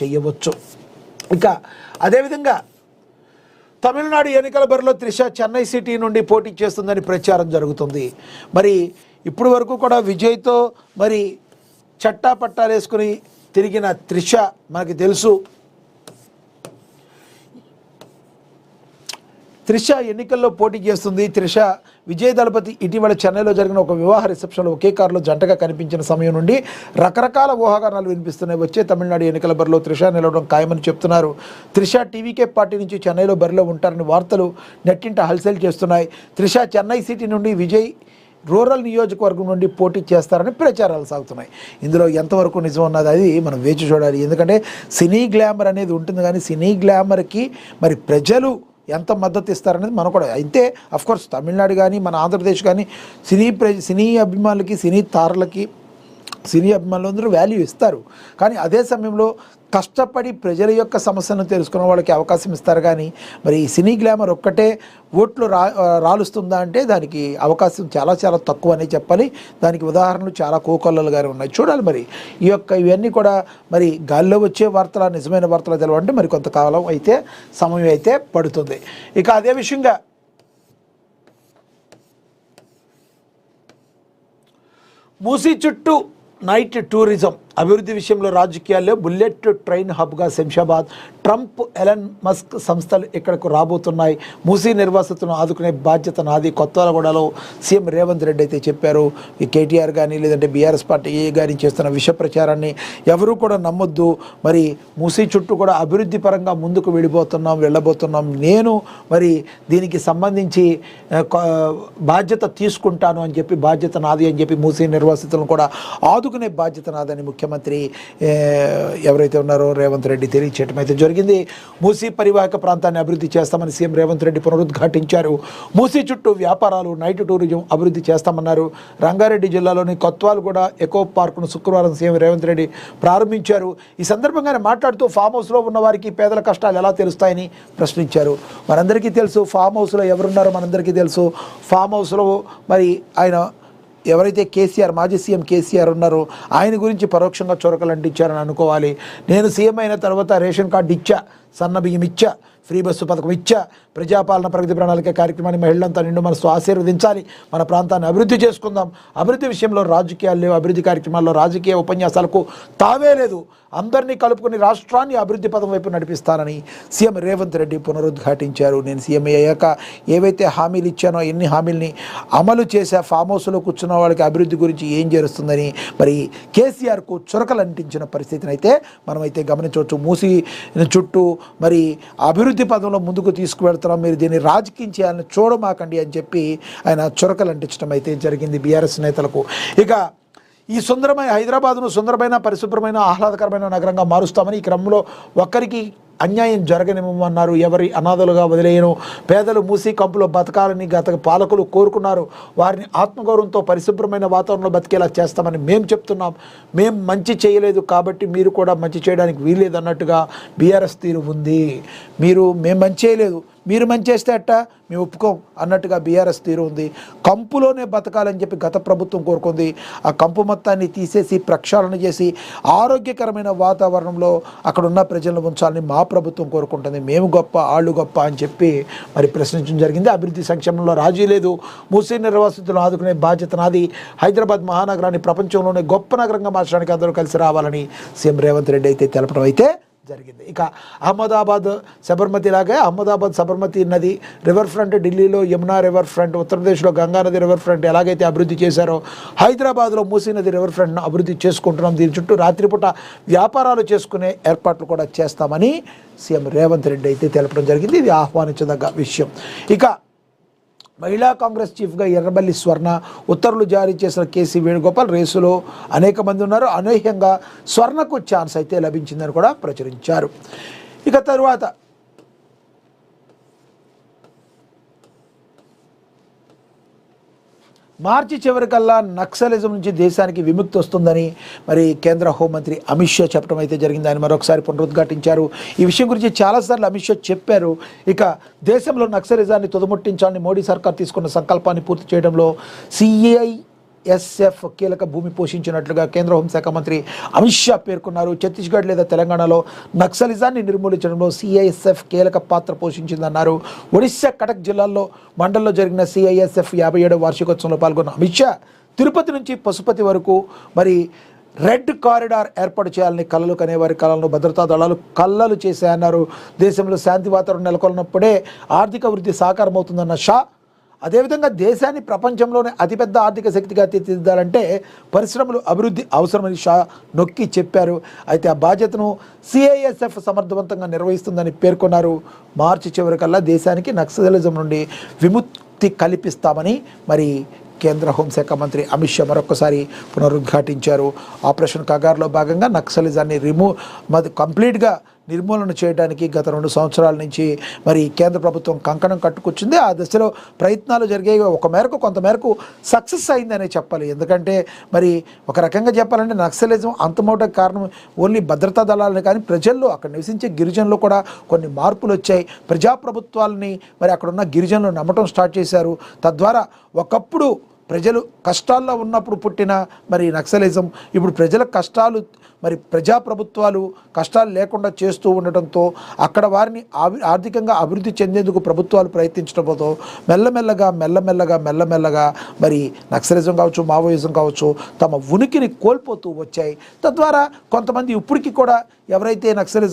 చేయవచ్చు. ఇక అదేవిధంగా తమిళనాడు ఎన్నికల బరిలో త్రిష చెన్నై సిటీ నుండి పోటీ చేస్తుందని ప్రచారం జరుగుతుంది. మరి ఇప్పుడు వరకు కూడా విజయ్తో మరి చట్టా పట్టాలు వేసుకుని తిరిగిన త్రిష మనకి తెలుసు. త్రిష ఎన్నికల్లో పోటీ చేస్తుంది. త్రిష విజయ్ దళపతి ఇటీవల చెన్నైలో జరిగిన ఒక వివాహ రిసెప్షన్లో ఒకే కారులో జంటగా కనిపించిన సమయం నుండి రకరకాల ఊహాగానాలు వినిపిస్తున్నాయి. వచ్చే తమిళనాడు ఎన్నికల బరిలో త్రిష నిలవడం ఖాయమని చెప్తున్నారు. త్రిష టీవీకే పార్టీ నుంచి చెన్నైలో బరిలో ఉంటారని వార్తలు నెట్టింట హల్చల్ చేస్తున్నాయి. త్రిష చెన్నై సిటీ నుండి విజయ్ రూరల్ నియోజకవర్గం నుండి పోటీ చేస్తారని ప్రచారాలు సాగుతున్నాయి. ఇందులో ఎంతవరకు నిజం ఉన్నది అది మనం వేచి చూడాలి. ఎందుకంటే సినీ గ్లామర్ అనేది ఉంటుంది, కానీ సినీ గ్లామర్కి మరి ప్రజలు ఎంత మద్దతు ఇస్తారనేది మనం కూడా. అయితే అఫ్కోర్స్ తమిళనాడు కానీ మన ఆంధ్రప్రదేశ్ కానీ సినీ అభిమానులకి సినీ తారలకి సినీ అభిమానులందరూ వాల్యూ ఇస్తారు. కానీ అదే సమయంలో కష్టపడి ప్రజల యొక్క సమస్యలను తెలుసుకున్న వాళ్ళకి అవకాశం ఇస్తారు. కానీ మరి ఈ సినీ గ్లామర్ ఒక్కటే ఓట్లు రాలుస్తుందా అంటే దానికి అవకాశం చాలా చాలా తక్కువ అనే చెప్పాలి. దానికి ఉదాహరణలు చాలా కోకొల్లలుగానే ఉన్నాయి. చూడాలి మరి ఇవన్నీ కూడా మరి గాల్లో వచ్చే వార్తల నిజమైన వార్తలు తెలవాలంటే మరి కొంతకాలం అయితే సమయం అయితే పడుతుంది. ఇక అదే విషయంగా మూసీ చుట్టూ నైట్ టూరిజం అభివృద్ధి విషయంలో రాజకీయాల్లో బుల్లెట్ ట్రైన్ హబ్గా శంషాబాద్, ట్రంప్, ఎలన్ మస్క్ సంస్థలు ఇక్కడకు రాబోతున్నాయి. మూసీ నిర్వాసితులను ఆదుకునే బాధ్యత నాది. కొత్తగూడలో సీఎం రేవంత్ రెడ్డి అయితే చెప్పారు. ఈ కేటీఆర్ కానీ లేదంటే బీఆర్ఎస్ పార్టీ కానీ చేస్తున్న విష ప్రచారాన్ని ఎవరూ కూడా నమ్మొద్దు. మరి మూసీ చుట్టూ కూడా అభివృద్ధి పరంగా ముందుకు వెళ్ళబోతున్నాం. నేను మరి దీనికి సంబంధించి బాధ్యత తీసుకుంటాను అని చెప్పి, బాధ్యత నాది అని చెప్పి మూసీ నిర్వాసితులను కూడా ఆదుకునే బాధ్యత నాదని ముఖ్యమంత్రి ఎవరైతే ఉన్నారో రేవంత్ రెడ్డి తెలియచేయటం అయితే జరిగింది. మూసీ పరివాహక ప్రాంతాన్ని అభివృద్ధి చేస్తామని సీఎం రేవంత్ రెడ్డి పునరుద్ఘాటించారు. మూసీ చుట్టూ వ్యాపారాలు, నైట్ టూరిజం అభివృద్ధి చేస్తామన్నారు. రంగారెడ్డి జిల్లాలోని కొత్వాల్గూడ ఎకో పార్కును శుక్రవారం సీఎం రేవంత్ రెడ్డి ప్రారంభించారు. ఈ సందర్భంగా మాట్లాడుతూ ఫామ్ హౌస్లో ఉన్న వారికి పేదల కష్టాలు ఎలా తెలుస్తాయని ప్రశ్నించారు. మనందరికీ తెలుసు ఫామ్ హౌస్లో ఎవరున్నారో మనందరికీ తెలుసు. ఫామ్ హౌస్లో మరి ఆయన ఎవరైతే కేసీఆర్, మాజీ సీఎం కేసీఆర్ ఉన్నారో ఆయన గురించి పరోక్షంగా చొరకలు అంటించారని అనుకోవాలి. నేను సీఎం అయిన తర్వాత రేషన్ కార్డు ఇచ్చా, సన్న బియ్యం ఇచ్చా, ఫ్రీ బస్సు పథకం ఇచ్చా, ప్రజాపాలన ప్రగతి ప్రణాళిక కార్యక్రమాన్ని మహిళలంతా నిండు మనసు ఆశీర్వదించాలి, మన ప్రాంతాన్ని అభివృద్ధి చేసుకుందాం. అభివృద్ధి విషయంలో రాజకీయాలు లేవు, అభివృద్ధి కార్యక్రమాల్లో రాజకీయ ఉపన్యాసాలకు తావే లేదు. అందరినీ కలుపుకుని రాష్ట్రాన్ని అభివృద్ధి పదం వైపు నడిపిస్తానని సీఎం రేవంత్ రెడ్డి పునరుద్ఘాటించారు. నేను సీఎం అయ్యాక ఏవైతే హామీలు ఇచ్చానో ఎన్ని హామీల్ని అమలు చేసా, ఫామ్ హౌస్లో కూర్చున్న వాళ్ళకి అభివృద్ధి గురించి ఏం జరుగుతుందని మరి కేసీఆర్కు చురకలు అంటించిన పరిస్థితిని అయితే మనమైతే గమనించవచ్చు. మూసీ చుట్టూ మరి అభివృద్ధి పదంలో ముందుకు తీసుకువెళ్తున్నాం, మీరు దీన్ని రాజకీయం చేయాలని చూడమాకండి అని చెప్పి ఆయన చురకలు అంటించడం అయితే జరిగింది బీఆర్ఎస్ నేతలకు. ఇక ఈ సుందరమైన హైదరాబాద్ను సుందరమైన, పరిశుభ్రమైన, ఆహ్లాదకరమైన నగరంగా మారుస్తామని, ఈ క్రమంలో ఒక్కరికి అన్యాయం జరగనివ్వమన్నారు. ఎవరి అనాథలుగా వదిలేయను. పేదలు మూసీ కంపులో బతకాలని గత పాలకులు కోరుకున్నారు. వారిని ఆత్మగౌరవంతో పరిశుభ్రమైన వాతావరణంలో బతికేలా చేస్తామని మేము చెప్తున్నాం. మేము మంచి చేయలేదు కాబట్టి మీరు కూడా మంచి చేయడానికి వీల్లేదు అన్నట్టుగా బీఆర్ఎస్ తీరు ఉంది. మేము మంచి చేయలేదు, మీరు మంచి చేస్తే అట్ట మేము ఒప్పుకోం అన్నట్టుగా బీఆర్ఎస్ తీరు ఉంది. కంపులోనే బతకాలని చెప్పి గత ప్రభుత్వం కోరుకుంది. ఆ కంపు మొత్తాన్ని తీసేసి ప్రక్షాళన చేసి ఆరోగ్యకరమైన వాతావరణంలో అక్కడున్న ప్రజలను ఉంచాలని మా ప్రభుత్వం కోరుకుంటుంది. మేము గొప్ప, ఆళ్ళు గొప్ప అని చెప్పి మరి ప్రశ్నించడం జరిగింది. అభివృద్ధి సంక్షేమంలో రాజీ లేదు. మూసీ నిర్వాసితులను ఆదుకునే బాధ్యత నాది. హైదరాబాద్ మహానగరాన్ని ప్రపంచంలోనే గొప్ప నగరంగా మార్చడానికి అందరూ కలిసి రావాలని సీఎం రేవంత్ రెడ్డి అయితే తెలపడం అయితే జరిగింది. ఇక అహ్మదాబాద్ సబర్మతి లాగే అహ్మదాబాద్ సబర్మతి నది రివర్ ఫ్రంట్, ఢిల్లీలో యమునా రివర్ ఫ్రంట్, ఉత్తరప్రదేశ్లో గంగా నది రివర్ ఫ్రంట్ ఎలాగైతే అభివృద్ధి చేశారో హైదరాబాద్లో మూసీ నది రివర్ ఫ్రంట్ను అభివృద్ధి చేసుకుంటున్నాం. దీని చుట్టూ రాత్రిపూట వ్యాపారాలు చేసుకునే ఏర్పాట్లు కూడా చేస్తామని సీఎం రేవంత్ రెడ్డి అయితే తెలపడం జరిగింది. ఇది ఆహ్వానించదగ్గ విషయం. ఇక మహిళా కాంగ్రెస్ చీఫ్గా ఎర్రబల్లి స్వర్ణ, ఉత్తర్వులు జారీ చేసిన కేసీ వేణుగోపాల్, రేసులో అనేక మంది ఉన్నారు. అనూహ్యంగా స్వర్ణకు ఛాన్స్ అయితే లభించిందని కూడా ప్రచురించారు. ఇక తరువాత మార్చి చివరికల్లా నక్సలిజం నుంచి దేశానికి విముక్తి వస్తుందని మరి కేంద్ర హోంమంత్రి అమిత్ షా చెప్పడం అయితే జరిగింది. ఆయన మరొకసారి పునరుద్ఘాటించారు. ఈ విషయం గురించి చాలాసార్లు అమిత్ షా చెప్పారు. ఇక దేశంలో నక్సలిజాన్ని తుదముట్టించాలని మోడీ సర్కార్ తీసుకున్న సంకల్పాన్ని పూర్తి చేయడంలో సిఐఎస్ఎఫ్ కీలక భూమి పోషించినట్లుగా కేంద్ర హోంశాఖ మంత్రి అమిత్ షా పేర్కొన్నారు. ఛత్తీస్గఢ్ లేదా తెలంగాణలో నక్సలిజాన్ని నిర్మూలించడంలో సిఐఎస్ఎఫ్ కీలక పాత్ర పోషించిందన్నారు. ఒడిశా కటక్ జిల్లాలో మండల్లో జరిగిన సిఐఎస్ఎఫ్ 57వ వార్షికోత్సవంలో పాల్గొన్న అమిత్ షా తిరుపతి నుంచి పశుపతి వరకు మరి రెడ్ కారిడార్ ఏర్పాటు చేయాలని కలలు కనేవారి కళలను భద్రతా దళాలు కళ్ళలు చేశాయన్నారు. దేశంలో శాంతి వాతావరణం నెలకొన్నప్పుడే ఆర్థిక వృద్ధి సాకారమవుతుందన్న షా, అదేవిధంగా దేశాన్ని ప్రపంచంలోనే అతిపెద్ద ఆర్థిక శక్తిగా తీర్చిదిద్దాలంటే పరిశ్రమలు అభివృద్ధి అవసరమని షా నొక్కి చెప్పారు. అయితే ఆ బాధ్యతను సిఐఎస్ఎఫ్ సమర్థవంతంగా నిర్వహిస్తుందని పేర్కొన్నారు. మార్చి చివరికల్లా దేశానికి నక్సలిజం నుండి విముక్తి కల్పిస్తామని మరి కేంద్ర హోంశాఖ మంత్రి అమిత్ షా మరొకసారి పునరుద్ఘాటించారు. ఆపరేషన్ కగార్లో భాగంగా నక్సలిజాన్ని కంప్లీట్గా నిర్మూలన చేయడానికి గత 2 సంవత్సరాల నుంచి మరి కేంద్ర ప్రభుత్వం కంకణం కట్టుకొచ్చింది. ఆ దశలో ప్రయత్నాలు జరిగాయి. కొంతమేరకు సక్సెస్ అయిందనే చెప్పాలి. ఎందుకంటే మరి ఒక రకంగా చెప్పాలంటే నక్సలిజం అంతమవడానికి కారణం ఓన్లీ భద్రతా దళాలని కానీ ప్రజల్లో, అక్కడ నివసించే గిరిజనులు కూడా కొన్ని మార్పులు వచ్చాయి. ప్రజాప్రభుత్వాలని మరి అక్కడ ఉన్న గిరిజనులు నమ్మటం స్టార్ట్ చేశారు. తద్వారా ఒకప్పుడు ప్రజలు కష్టాల్లో ఉన్నప్పుడు పుట్టిన మరి నక్సలిజం ఇప్పుడు ప్రజల కష్టాలు మరి ప్రజాప్రభుత్వాలు కష్టాలు లేకుండా చేస్తూ ఉండటంతో అక్కడ వారిని ఆర్థికంగా అభివృద్ధి చెందేందుకు ప్రభుత్వాలు ప్రయత్నించడంతో మెల్లమెల్లగా మరి నక్సలిజం కావచ్చు, మావోయిజం కావచ్చు తమ ఉనికిని కోల్పోతూ వచ్చాయి. తద్వారా కొంతమంది ఇప్పటికీ కూడా ఎవరైతే నక్సలిజం